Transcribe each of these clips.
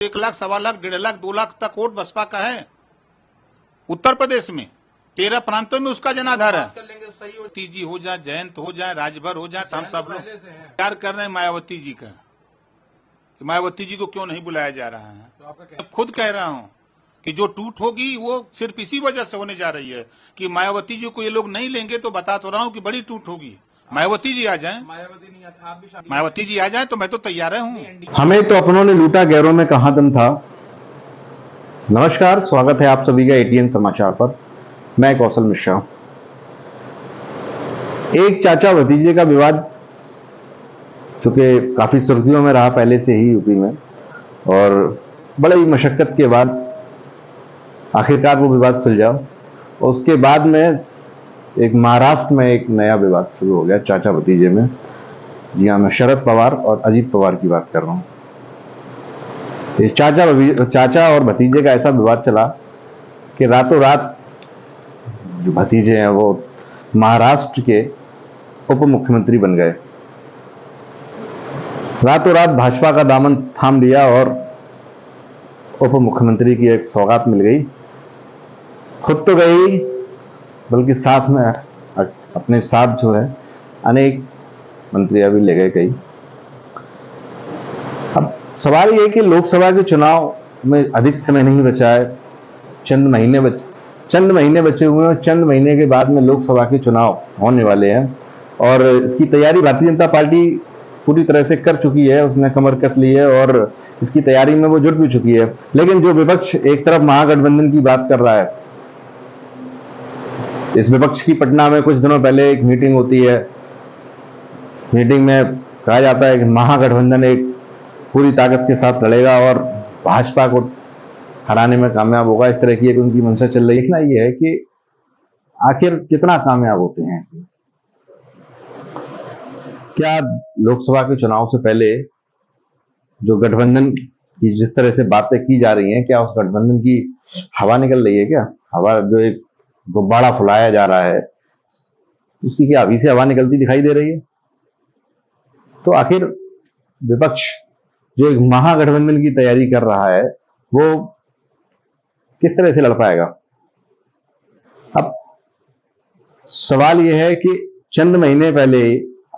1 लाख, 1.25 लाख, 1.5 लाख, 2 लाख तक वोट बसपा का है उत्तर प्रदेश में। 13 प्रांतों में उसका जनाधार है। मायावती जी हो जाए, जयंत हो जाए, राजभर हो जाए, तो हम सब लोग प्यार कर रहे हैं मायावती जी का। मायावती जी को क्यों नहीं बुलाया जा रहा है? तो खुद कह रहा हूँ कि जो टूट होगी वो सिर्फ इसी वजह से होने जा रही है कि मायावती जी को ये लोग नहीं लेंगे, तो बता तो रहा हूँ कि बड़ी टूट होगी। मायावती जी आ जाएं, मायावती जी आ जाएं तो मैं तो तैयार हूँ। हमें तो अपनों ने लूटा, गैरों में कहां दम था। नमस्कार, स्वागत है आप सभी का एटीएन समाचार पर। मैं कौशल मिश्रा। एक चाचा भतीजे का विवाद चूंकि काफी सुर्खियों में रहा पहले से ही यूपी में, और बड़े ही मशक्कत के बाद आखिरकार वो विवाद सुलझा। और उसके बाद में एक महाराष्ट्र में एक नया विवाद शुरू हो गया चाचा भतीजे में। जी हाँ, मैं शरद पवार और अजीत पवार की बात कर रहा हूँ। इस चाचा और भतीजे का ऐसा विवाद चला कि रातों रात जो भतीजे हैं वो महाराष्ट्र के उप मुख्यमंत्री बन गए। रातों रात भाजपा का दामन थाम लिया और उप मुख्यमंत्री की एक सौगात मिल गई। खुद तो गई, बल्कि साथ में अपने साथ जो है अनेक मंत्रियां भी ले गए कई। अब सवाल यह कि लोकसभा के चुनाव में अधिक समय नहीं बचा है, चंद महीने बचे हुए हैं। चंद महीने के बाद में लोकसभा के चुनाव होने वाले हैं और इसकी तैयारी भारतीय जनता पार्टी पूरी तरह से कर चुकी है। उसने कमर कस ली है और इसकी तैयारी में वो जुट भी चुकी है। लेकिन जो विपक्ष एक तरफ महागठबंधन की बात कर रहा है, इस विपक्ष की पटना में कुछ दिनों पहले एक मीटिंग होती है। मीटिंग में कहा जाता है कि महागठबंधन एक पूरी ताकत के साथ लड़ेगा और भाजपा को हराने में कामयाब होगा। इस तरह की एक उनकी मंशा चल रही है। देखना यह है कि आखिर कितना कामयाब होते हैं ऐसे। क्या लोकसभा के चुनाव से पहले जो गठबंधन की जिस तरह से बातें की जा रही हैं, क्या उस गठबंधन की हवा निकल रही है? क्या हवा, जो एक गुब्बारा फुलाया जा रहा है, उसकी क्या अभी से हवा निकलती दिखाई दे रही है? तो आखिर विपक्ष जो एक महागठबंधन की तैयारी कर रहा है, वो किस तरह से लड़ पाएगा? अब सवाल यह है कि चंद महीने पहले,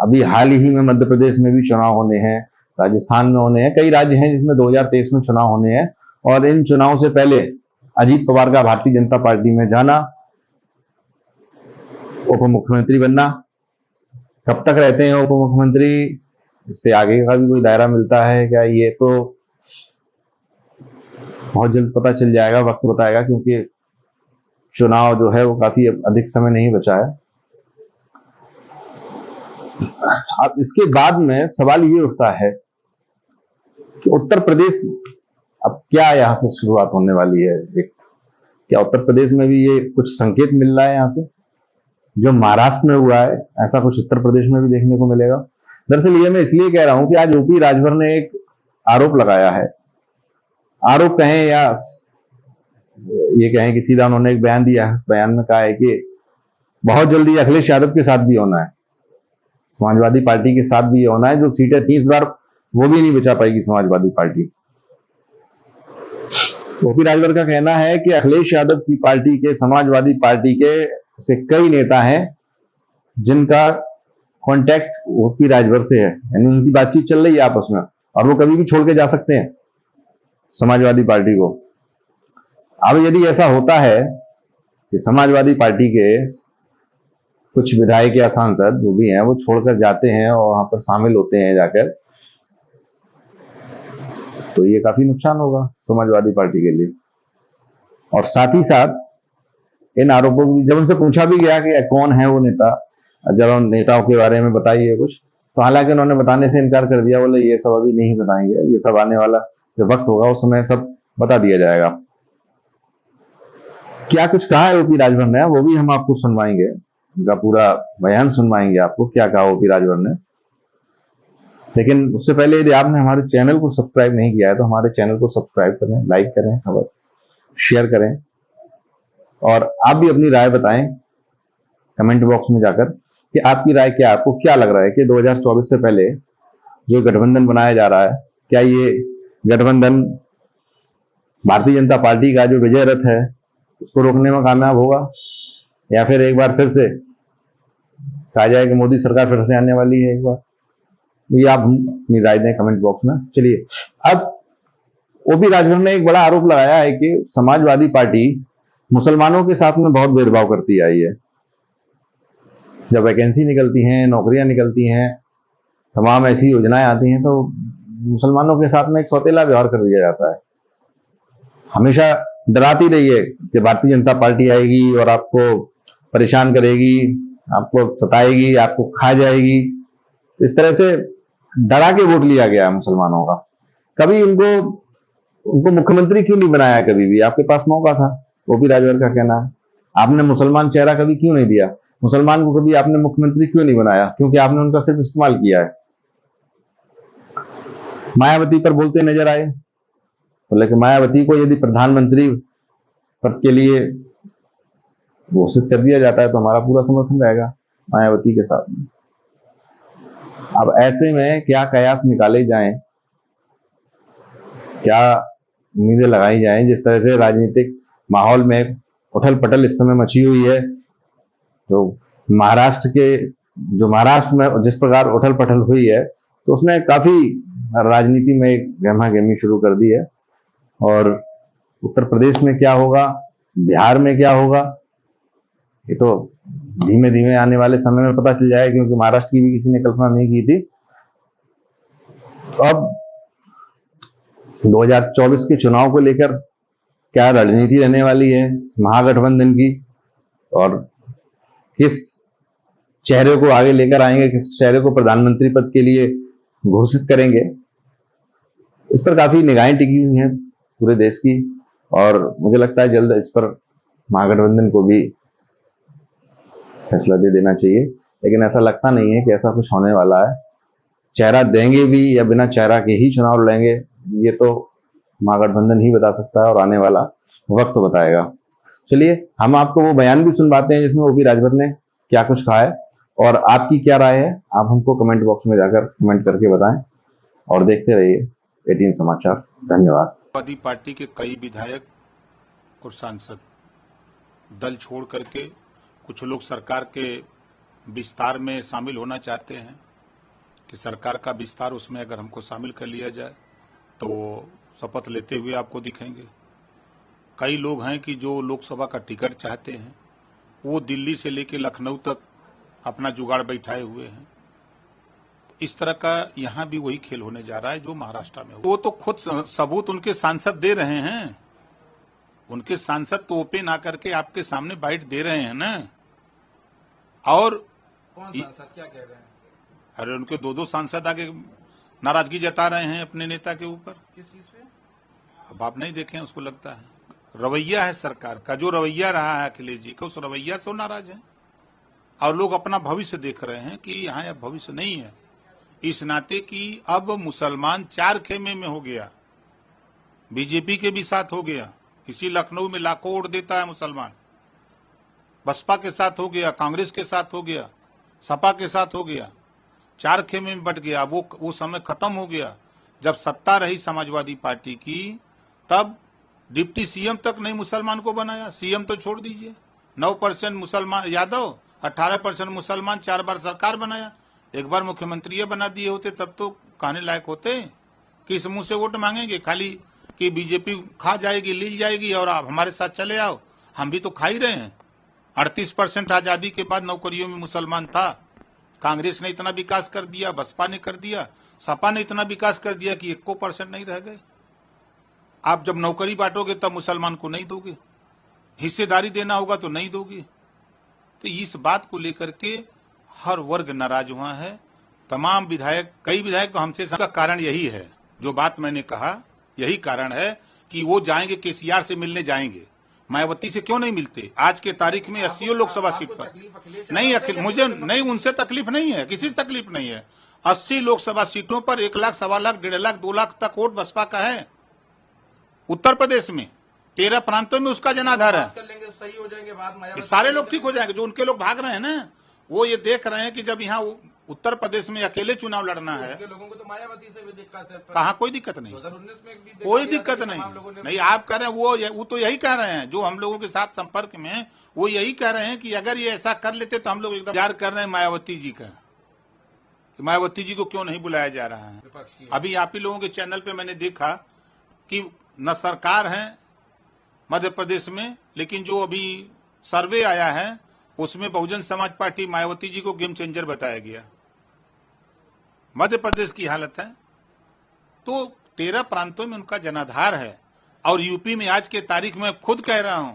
अभी हाल ही में मध्य प्रदेश में भी चुनाव होने हैं, राजस्थान में होने हैं, कई राज्य हैं जिसमें 2023 में चुनाव होने हैं। और इन चुनाव से पहले अजीत पवार का भारतीय जनता पार्टी में जाना, उप मुख्यमंत्री बनना। कब तक रहते हैं उप मुख्यमंत्री, इससे आगे का भी कोई दायरा मिलता है क्या? ये तो बहुत जल्द पता चल जाएगा, वक्त बताएगा, क्योंकि चुनाव जो है वो काफी अधिक समय नहीं बचा है। अब इसके बाद में सवाल ये उठता है कि उत्तर प्रदेश में अब क्या यहां से शुरुआत होने वाली है। क्या उत्तर प्रदेश में भी ये कुछ संकेत मिल रहा है? यहां से जो महाराष्ट्र में हुआ है, ऐसा कुछ उत्तर प्रदेश में भी देखने को मिलेगा। दरअसल ये मैं इसलिए कह रहा हूं कि आज यूपी राजभर ने एक आरोप लगाया है। आरोप कहें या ये कहें कि सीधा उन्होंने एक बयान दिया है। उस बयान में कहा है कि बहुत जल्दी अखिलेश यादव के साथ भी होना है, समाजवादी पार्टी के साथ भी होना है। जो सीटें थी इस बार वो भी नहीं बचा पाएगी समाजवादी पार्टी। ओपी राजभर का कहना है कि अखिलेश यादव की पार्टी के, समाजवादी पार्टी के से कई नेता हैं जिनका कांटेक्ट ओपी राजभर से है, यानी उनकी बातचीत चल रही है आपस में, और वो कभी भी छोड़ के जा सकते हैं समाजवादी पार्टी को। अब यदि ऐसा होता है कि समाजवादी पार्टी के कुछ विधायक या सांसद जो भी हैं वो छोड़कर जाते हैं और वहां पर शामिल होते हैं जाकर, तो ये काफी नुकसान होगा समाजवादी पार्टी के लिए। और साथ ही साथ इन आरोपों को जब उनसे पूछा भी गया कि कौन है वो नेता, जब उन नेताओं के बारे में बताइए कुछ, तो हालांकि उन्होंने बताने से इनकार कर दिया। बोले ये सब अभी नहीं बताएंगे, ये सब आने वाला जो वक्त होगा उस समय सब बता दिया जाएगा। क्या कुछ कहा है ओपी राजभर ने, वो भी हम आपको सुनवाएंगे, उनका पूरा बयान सुनवाएंगे आपको, क्या कहा ओपी राजभर ने। लेकिन उससे पहले यदि आपने हमारे चैनल को सब्सक्राइब नहीं किया है तो हमारे चैनल को सब्सक्राइब करें, लाइक करें, खबर शेयर करें, और आप भी अपनी राय बताएं कमेंट बॉक्स में जाकर कि आपकी राय क्या है। आपको क्या लग रहा है कि 2024 से पहले जो गठबंधन बनाया जा रहा है, क्या ये गठबंधन भारतीय जनता पार्टी का जो विजय रथ है उसको रोकने में कामयाब होगा, या फिर एक बार फिर से कहा जाए कि मोदी सरकार फिर से आने वाली है एक बार। ये आप अपनी राय दें कमेंट बॉक्स में। चलिए, अब ओपी राजभर ने एक बड़ा आरोप लगाया है कि समाजवादी पार्टी मुसलमानों के साथ में बहुत भेदभाव करती आई है। जब वैकेंसी निकलती हैं, नौकरियां निकलती हैं, तमाम ऐसी योजनाएं आती हैं तो मुसलमानों के साथ में एक सौतेला व्यवहार कर दिया जाता है। हमेशा डराती रही है कि भारतीय जनता पार्टी आएगी और आपको परेशान करेगी, आपको सताएगी, आपको खा जाएगी। तो इस तरह से डरा के वोट लिया गया है मुसलमानों का। कभी उनको मुख्यमंत्री क्यों नहीं बनाया? कभी भी आपके पास मौका था, ओपी राजभर का कहना है। आपने मुसलमान चेहरा कभी क्यों नहीं दिया? मुसलमान को कभी आपने मुख्यमंत्री क्यों नहीं बनाया? क्योंकि आपने उनका सिर्फ इस्तेमाल किया है। मायावती पर बोलते नजर आए, बोले कि मायावती को यदि प्रधानमंत्री पद के लिए घोषित कर दिया जाता है तो हमारा पूरा समर्थन रहेगा मायावती के साथ में। अब ऐसे में क्या कयास निकाले जाएं, क्या उम्मीदें लगाई जाएं? जिस तरह से राजनीतिक माहौल में उथल पटल इस समय मची हुई है, तो महाराष्ट्र में जिस प्रकार उथल पटल हुई है तो उसने काफी राजनीति में एक गहमा-गहमी शुरू कर दी है। और उत्तर प्रदेश में क्या होगा, बिहार में क्या होगा, ये तो धीमे धीमे आने वाले समय में पता चल जाएगा, क्योंकि महाराष्ट्र की भी किसी ने कल्पना नहीं की थी। तो अब 2024 के चुनाव को लेकर क्या रणनीति रहने वाली है महागठबंधन की, और किस चेहरे को आगे लेकर आएंगे, किस चेहरे को प्रधानमंत्री पद के लिए घोषित करेंगे, इस पर काफी निगाहें टिकी हुई हैं पूरे देश की। और मुझे लगता है जल्द इस पर महागठबंधन को भी फैसला दे देना चाहिए, लेकिन ऐसा लगता नहीं है कि ऐसा कुछ होने वाला है। चेहरा देंगे भी या बिना चेहरा के ही चुनाव लड़ेंगे, ये तो महागठबंधन ही बता सकता है और आने वाला वक्त बताएगा। चलिए, हम आपको वो बयान भी सुनवाते हैं जिसमें ओपी राजभर ने क्या कुछ कहा है, और आपकी क्या राय है आप हमको कमेंट बॉक्स में जाकर कमेंट करके बताएं। और देखते रहिए 18 समाचार। धन्यवाद। समाजवादी पार्टी के कई विधायक और सांसद दल छोड़ करके कुछ लोग सरकार के विस्तार में शामिल होना चाहते हैं कि सरकार का विस्तार, उसमें अगर हमको शामिल कर लिया जाए तो शपथ लेते हुए आपको दिखेंगे। कई लोग हैं कि जो लोकसभा का टिकट चाहते हैं, वो दिल्ली से लेकर लखनऊ तक अपना जुगाड़ बैठाए हुए हैं। इस तरह का यहाँ भी वही खेल होने जा रहा है जो महाराष्ट्र में। वो तो खुद सबूत उनके सांसद दे रहे हैं, उनके सांसद तो ओपन आकर के आपके सामने बाइट दे रहे हैं ना। और कौन सांसद क्या कह रहे हैं? अरे उनके दो सांसद आगे नाराजगी जता रहे हैं अपने नेता के ऊपर। किस चीज पे? अब आप नहीं देखे, उसको लगता है रवैया है सरकार का, जो रवैया रहा है अखिलेश जी का, उस रवैया से वो नाराज है। और लोग अपना भविष्य देख रहे हैं कि यहाँ अब भविष्य नहीं है, इस नाते कि अब मुसलमान चार खेमे में हो गया, बीजेपी के भी साथ हो गया। इसी लखनऊ में लाखों वोट देता है मुसलमान, बसपा के साथ हो गया, कांग्रेस के साथ हो गया, सपा के साथ हो गया, चार खेमे में बट गया। वो समय खत्म हो गया जब सत्ता रही समाजवादी पार्टी की, तब डिप्टी सीएम तक नहीं मुसलमान को बनाया। सीएम तो छोड़ दीजिए, 9% मुसलमान यादव, 18% मुसलमान, 4 बार सरकार बनाया। एक बार मुख्यमंत्री बना दिए होते तब तो कहने लायक होते। किस मुंह से वोट मांगेंगे? खाली कि बीजेपी खा जाएगी, ली जाएगी और आप हमारे साथ चले आओ। हम भी तो खा ही रहे हैं। 38% आजादी के बाद नौकरियों में मुसलमान था। कांग्रेस ने इतना विकास कर दिया, बसपा ने कर दिया, सपा ने इतना विकास कर दिया कि 1% नहीं रह गए। आप जब नौकरी बांटोगे तब मुसलमान को नहीं दोगे, हिस्सेदारी देना होगा तो नहीं दोगे। तो इस बात को लेकर के हर वर्ग नाराज हुआ है। तमाम विधायक, कई विधायक तो हमसे, का कारण यही है, जो बात मैंने कहा यही कारण है कि वो जाएंगे, केसीआर से मिलने जाएंगे। मायावती से क्यों नहीं मिलते? आज के तारीख में 80 लोकसभा सीट पर नहीं, मुझे नहीं, उनसे तकलीफ नहीं है, किसी से तकलीफ नहीं है। 80 लोकसभा सीटों पर 1 लाख, 1.25 लाख, 1.5 लाख, 2 लाख तक वोट बसपा का है। उत्तर प्रदेश में 13 प्रांतों में उसका जनाधार है। कर लेंगे, सही हो जाएंगे, बात मायावती सारे लोग ठीक हो जाएंगे। जो उनके लोग भाग रहे हैं ना, वो ये देख रहे हैं कि जब यहाँ उत्तर प्रदेश में अकेले चुनाव लड़ना है। के लोगों को तो मायावती से भी दिक्कत है। कहाँ कोई दिक्कत नहीं, 2019 में भी देखा कोई गया दिक्कत था कि तमाम लोगों नहीं। ने नहीं, आप कह रहे हैं वो तो यही कह रहे हैं, जो हम लोगों के साथ संपर्क में हैं, वो यही कह रहे हैं कि अगर ये ऐसा कर लेते तो हम लोग एकदम इंतजार कर रहे हैं मायावती जी का, कि मायावती जी को क्यों नहीं बुलाया जा रहा है। विपक्ष की अभी आप ही लोगों के चैनल पे मैंने देखा कि न सरकार है मध्य प्रदेश में, लेकिन जो अभी सर्वे आया है उसमें बहुजन समाज पार्टी मायावती जी को गेम चेंजर बताया गया। मध्य प्रदेश की हालत है तो 13 प्रांतों में उनका जनाधार है, और यूपी में आज के तारीख में खुद कह रहा हूं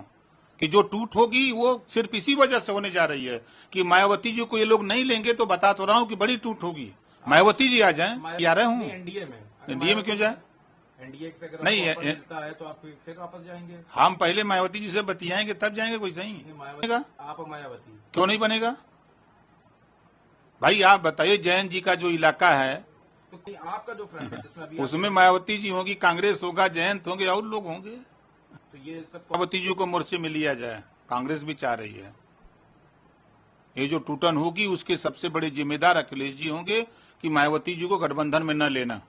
कि जो टूट होगी वो सिर्फ इसी वजह से होने जा रही है कि मायावती जी को ये लोग नहीं लेंगे, तो बता तो रहा हूं कि बड़ी टूट होगी। मायावती जी आ जाएं, आ रहे हूं। एनडीए में क्यों जाए? एनडीए से अगर नहीं, ऑफर मिलता है तो आप फिर वापस जाएंगे। हम पहले मायावती जी से बतियाएंगे तब जाएंगे, कोई सही बनेगा? आप मायावती क्यों नहीं बनेगा भाई? आप बताइए, जैन जी का जो इलाका है तो आपका जो फ्रंट है जिसमें अभी उसमें मायावती जी होगी, कांग्रेस होगा, जयंत होंगे और लोग होंगे। तो ये सब मायावती जी को मोर्चे में लिया जाए, कांग्रेस भी चाह रही है। ये जो टूटन होगी उसके सबसे बड़े जिम्मेदार अखिलेश जी होंगे कि मायावती जी को गठबंधन में न लेना।